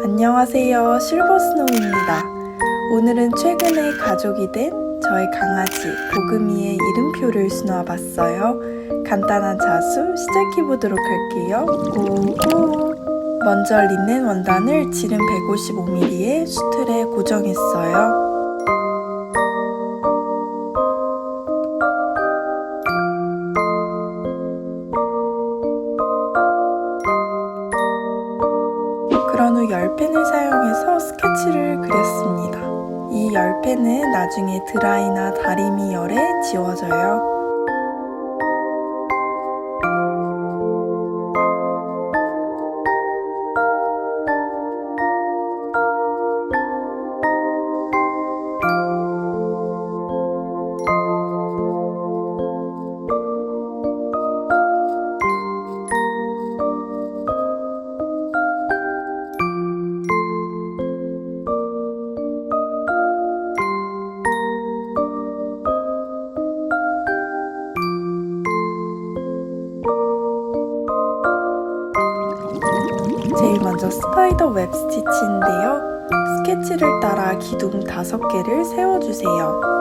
안녕하세요, 실버스노우입니다. 오늘은 최근에 가족이 된 저의 강아지 보금이의 이름표를 수놓아봤어요. 간단한 자수 시작해보도록 할게요. 고고! 먼저 린넨 원단을 지름 155mm의 수틀에 고정했어요. 그런 후 열펜을 사용해서 스케치를 그렸습니다. 이 열펜은 나중에 드라이나 다리미 열에 지워져요. 제일 먼저 스파이더 웹 스티치인데요. 스케치를 따라 기둥 5개를 세워주세요.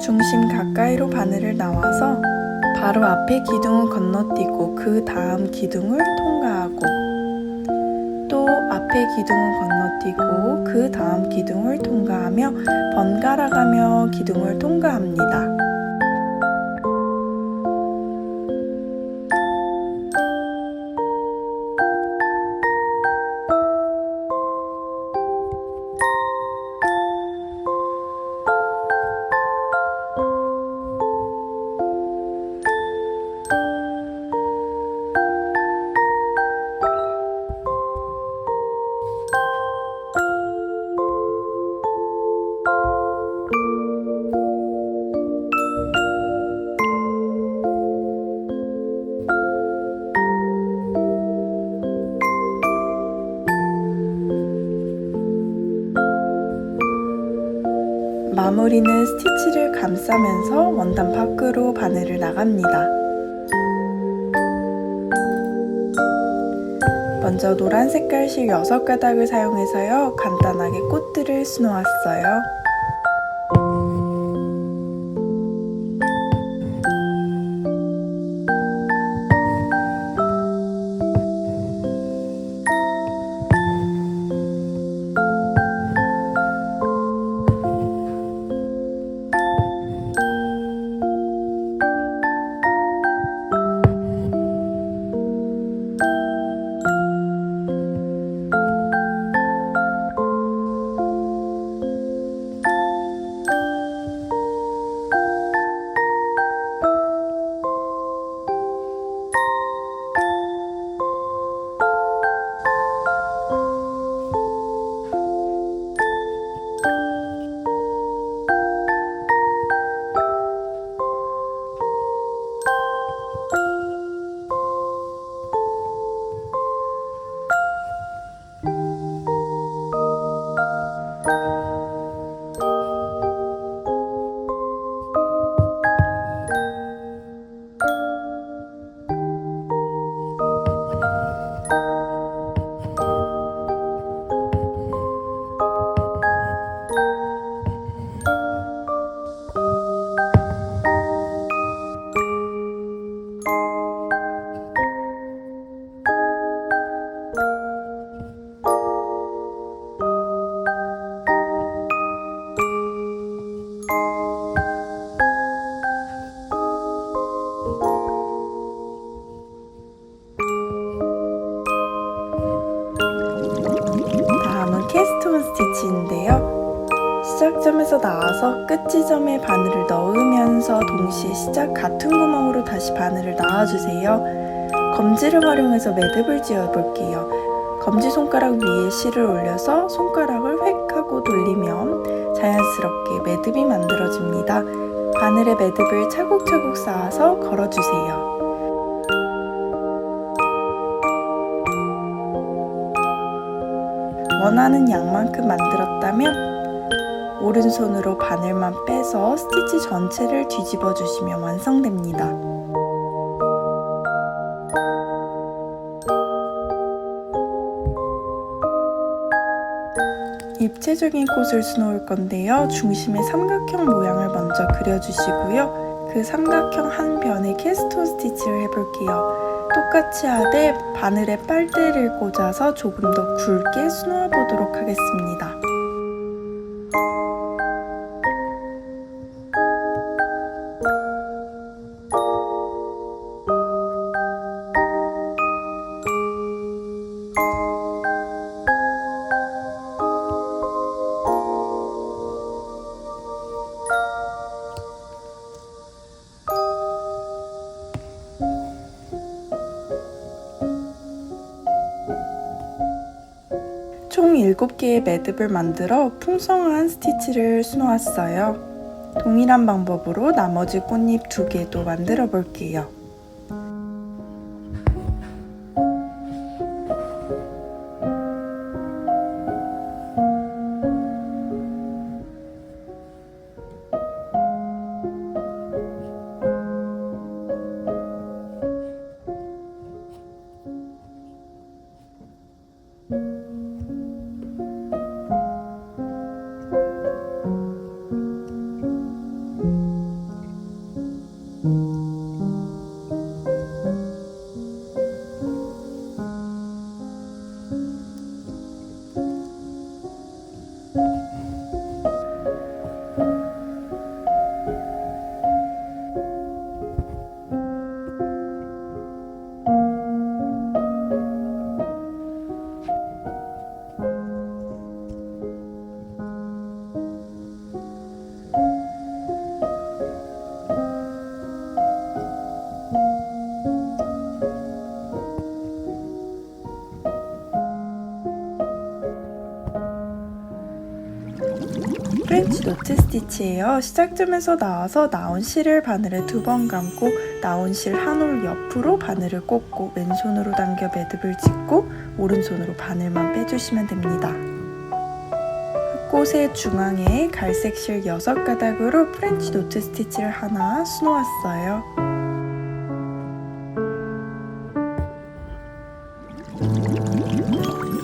중심 가까이로 바늘을 나와서 바로 앞에 기둥을 건너뛰고 그 다음 기둥을 통과하고 또 앞에 기둥을 건너뛰고 그 다음 기둥을 통과하며 번갈아 가며 기둥을 통과합니다. 마무리는 스티치를 감싸면서 원단 밖으로 바늘을 나갑니다. 먼저 노란 색깔 실 6가닥을 사용해서요, 간단하게 꽃들을 수놓았어요. 캐스트온 스티치인데요. 시작점에서 나와서 끝 지점에 바늘을 넣으면서 동시에 시작 같은 구멍으로 다시 바늘을 넣어주세요. 검지를 활용해서 매듭을 지어볼게요. 검지손가락 위에 실을 올려서 손가락을 획 하고 돌리면 자연스럽게 매듭이 만들어집니다. 바늘에 매듭을 차곡차곡 쌓아서 걸어주세요. 원하는 양만큼 만들었다면 오른손으로 바늘만 빼서 스티치 전체를 뒤집어 주시면 완성됩니다. 입체적인 꽃을 수놓을 건데요. 중심에 삼각형 모양을 먼저 그려주시고요. 그 삼각형 한 변에 캐스톤 스티치를 해볼게요. 똑같이 하되 바늘에 빨대를 꽂아서 조금 더 굵게 수놓아 보도록 하겠습니다. 총 7개의 매듭을 만들어 풍성한 스티치를 수놓았어요. 동일한 방법으로 나머지 꽃잎 2개도 만들어 볼게요. 프렌치 노트 스티치예요. 시작점에서 나와서 나온 실을 바늘에 2번 감고 나온 실 한 올 옆으로 바늘을 꽂고 왼손으로 당겨 매듭을 짓고 오른손으로 바늘만 빼주시면 됩니다. 꽃의 중앙에 갈색 실 6가닥으로 프렌치 노트 스티치를 하나 수놓았어요.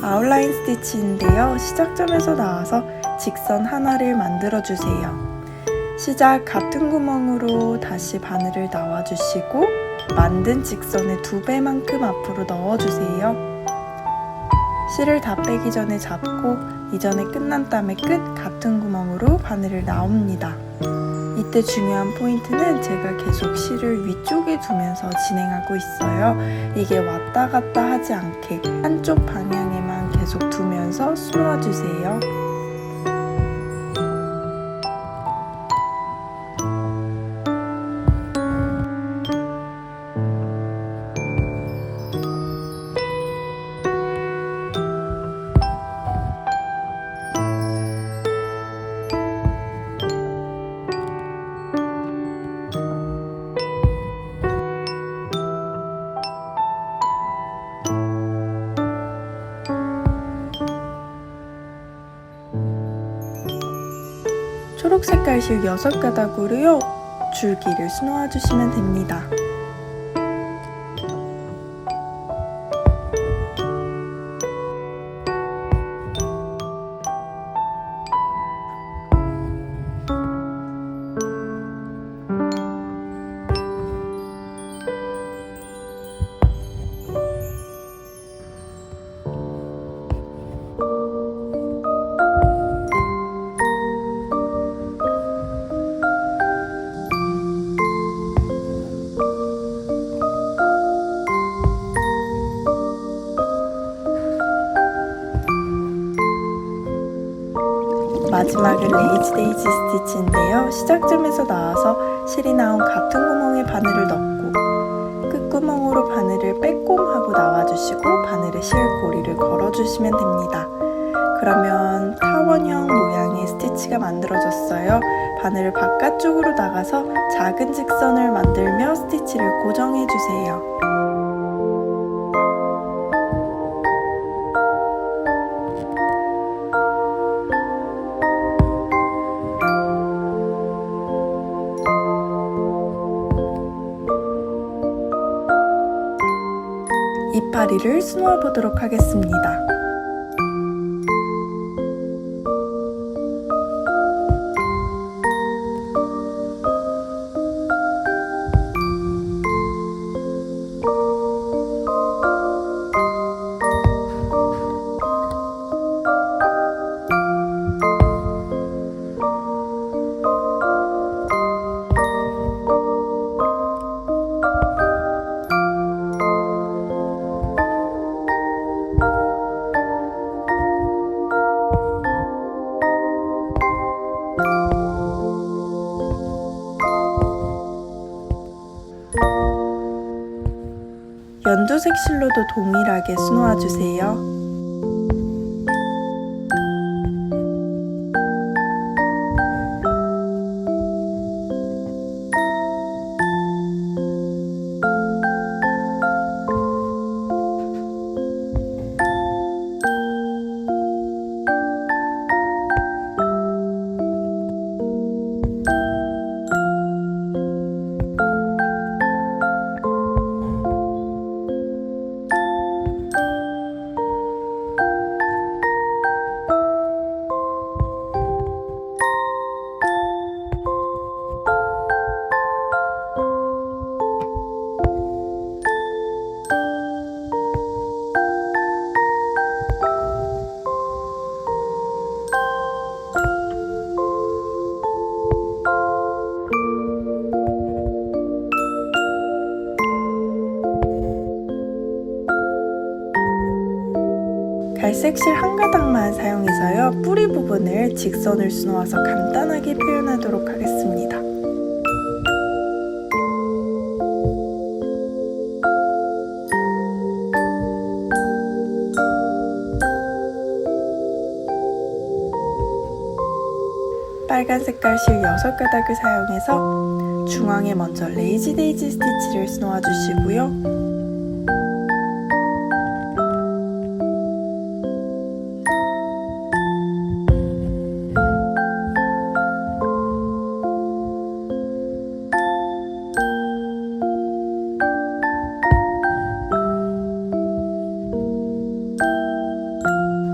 아웃라인 스티치인데요. 시작점에서 나와서 직선 하나를 만들어주세요. 시작 같은 구멍으로 다시 바늘을 나와주시고 만든 직선의 2배만큼 앞으로 넣어주세요. 실을 다 빼기 전에 잡고 이전에 끝난 다음에 끝 같은 구멍으로 바늘을 나옵니다. 이때 중요한 포인트는 제가 계속 실을 위쪽에 두면서 진행하고 있어요. 이게 왔다 갔다 하지 않게 한쪽 방향에만 계속 두면서 수놓아주세요. 초록색깔 실 6가닥으로요. 줄기를 수놓아 주시면 됩니다. 마지막은 레이지 데이지 스티치인데요. 시작점에서 나와서 실이 나온 같은 구멍에 바늘을 넣고 끝구멍으로 바늘을 빼꼼하고 앞으로 나와주시고 바늘에 실고리를 걸어주시면 됩니다. 그러면 타원형 모양의 스티치가 만들어졌어요. 바늘을 바깥쪽으로 나가서 작은 직선을 만들며 스티치를 고정해주세요. 이파리를 수놓아 보도록 하겠습니다. 연두색 실로도 동일하게 수놓아 주세요. 갈색 실 한 가닥만 사용해서요, 뿌리 부분을 직선을 수놓아서 간단하게 표현하도록 하겠습니다. 빨간 색깔 실 6가닥을 사용해서 중앙에 먼저 레이지 데이지 스티치를 수놓아 주시고요.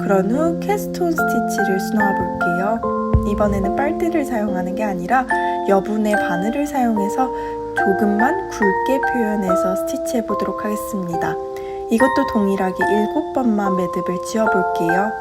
그런 후 캐스톤 스티치를 수놓아 볼게요. 이번에는 빨대를 사용하는 게 아니라 여분의 바늘을 사용해서 조금만 굵게 표현해서 스티치해 보도록 하겠습니다. 이것도 동일하게 7번만 매듭을 지어 볼게요.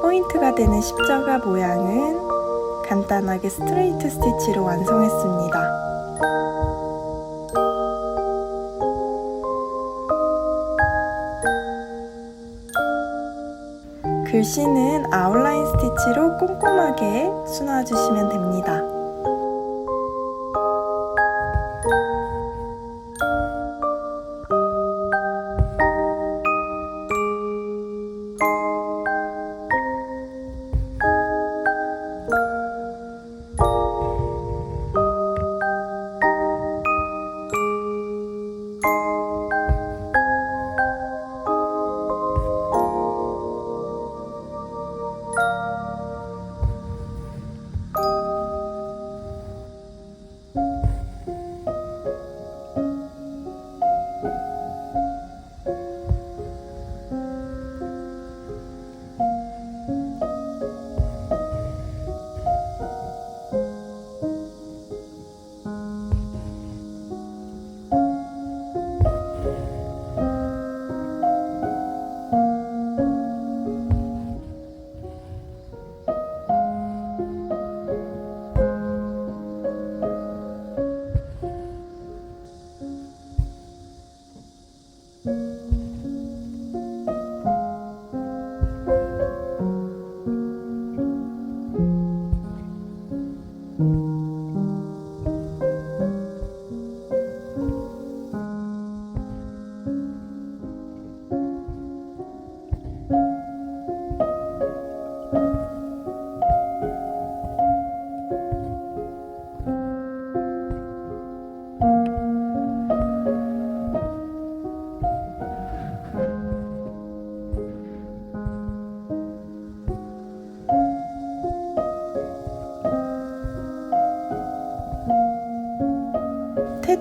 포인트가 되는 십자가 모양은 간단하게 스트레이트 스티치로 완성했습니다. 글씨는 아웃라인 스티치로 꼼꼼하게 수놓아주시면 됩니다.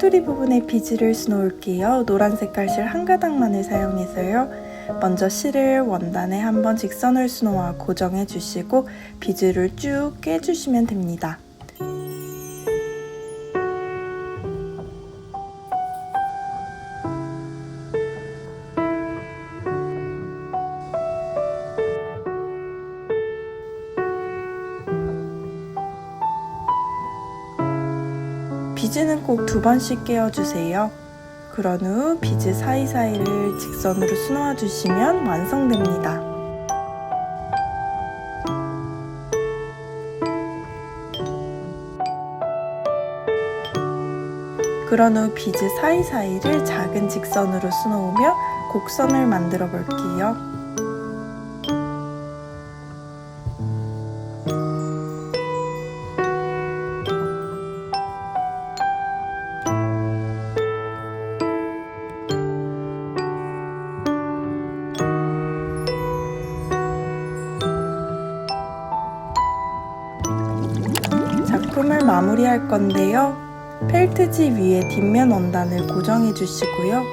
테두리 부분에 비즈를 수놓을게요. 노란색 깔실 한 가닥만을 사용해서요. 먼저 실을 원단에 한번 직선을 수놓아 고정해 주시고 비즈를 쭉 꿰주시면 됩니다. 비즈는 꼭 2번씩 꿰어주세요. 그런 후 비즈 사이사이를 직선으로 수놓아 주시면 완성됩니다. 그런 후 비즈 사이사이를 작은 직선으로 수놓으며 곡선을 만들어 볼게요. 작품을 마무리할 건데요. 펠트지 위에 뒷면 원단을 고정해 주시고요.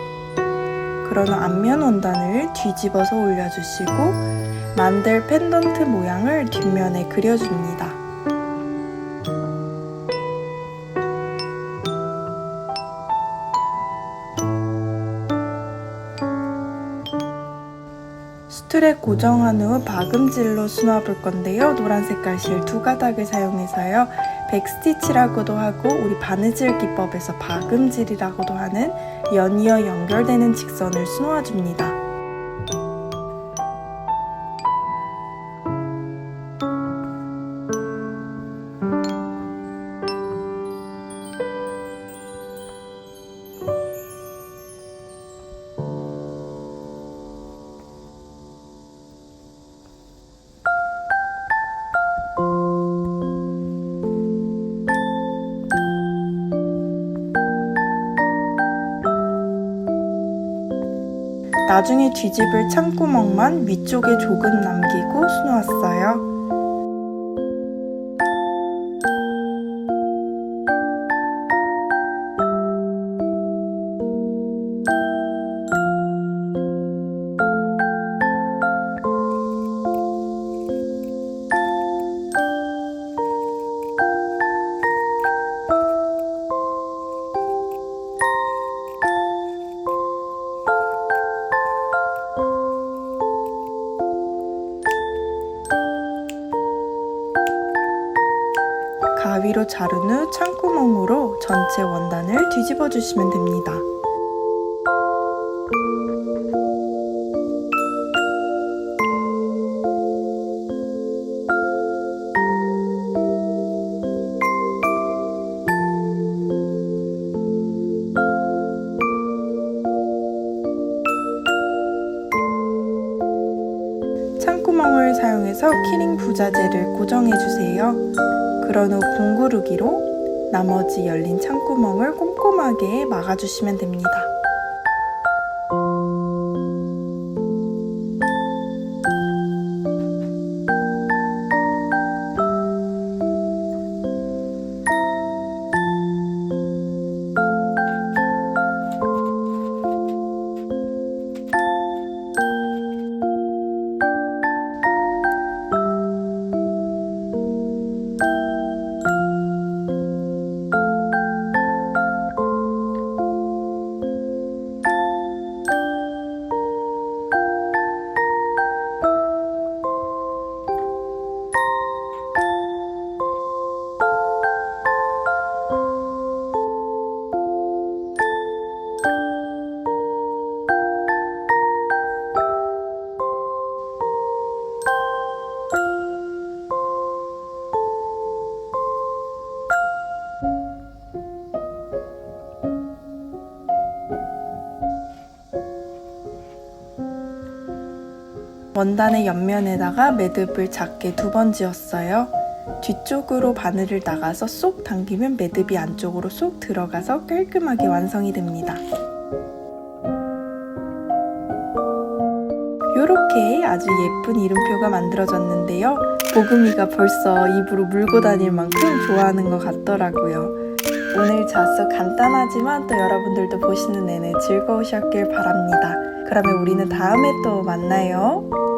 그런 후 앞면 원단을 뒤집어서 올려주시고 만들 펜던트 모양을 뒷면에 그려줍니다. 수틀에 고정한 후 박음질로 수놓아 볼 건데요. 노란색 깔실 2가닥을 사용해서요. 백스티치라고도 하고 우리 바느질 기법에서 박음질이라고도 하는 연이어 연결되는 직선을 수놓아 줍니다. 나중에 뒤집을 창구멍만 위쪽에 조금 남기고 수놓았어요. 가위로 자른 후 창구멍으로 전체 원단을 뒤집어 주시면 됩니다. 기둥을 사용해서 키링 부자재를 고정해주세요. 그런 후 공구르기로 나머지 열린 창구멍을 꼼꼼하게 막아주시면 됩니다. 원단의 옆면에다가 매듭을 작게 2번 지었어요. 뒤쪽으로 바늘을 나가서 쏙 당기면 매듭이 안쪽으로 쏙 들어가서 깔끔하게 완성이 됩니다. 이렇게 아주 예쁜 이름표가 만들어졌는데요. 보금이가 벌써 입으로 물고 다닐 만큼 좋아하는 것 같더라고요. 오늘 젖소 간단하지만 또 여러분들도 보시는 내내 즐거우셨길 바랍니다. 그러면 우리는 다음에 또 만나요.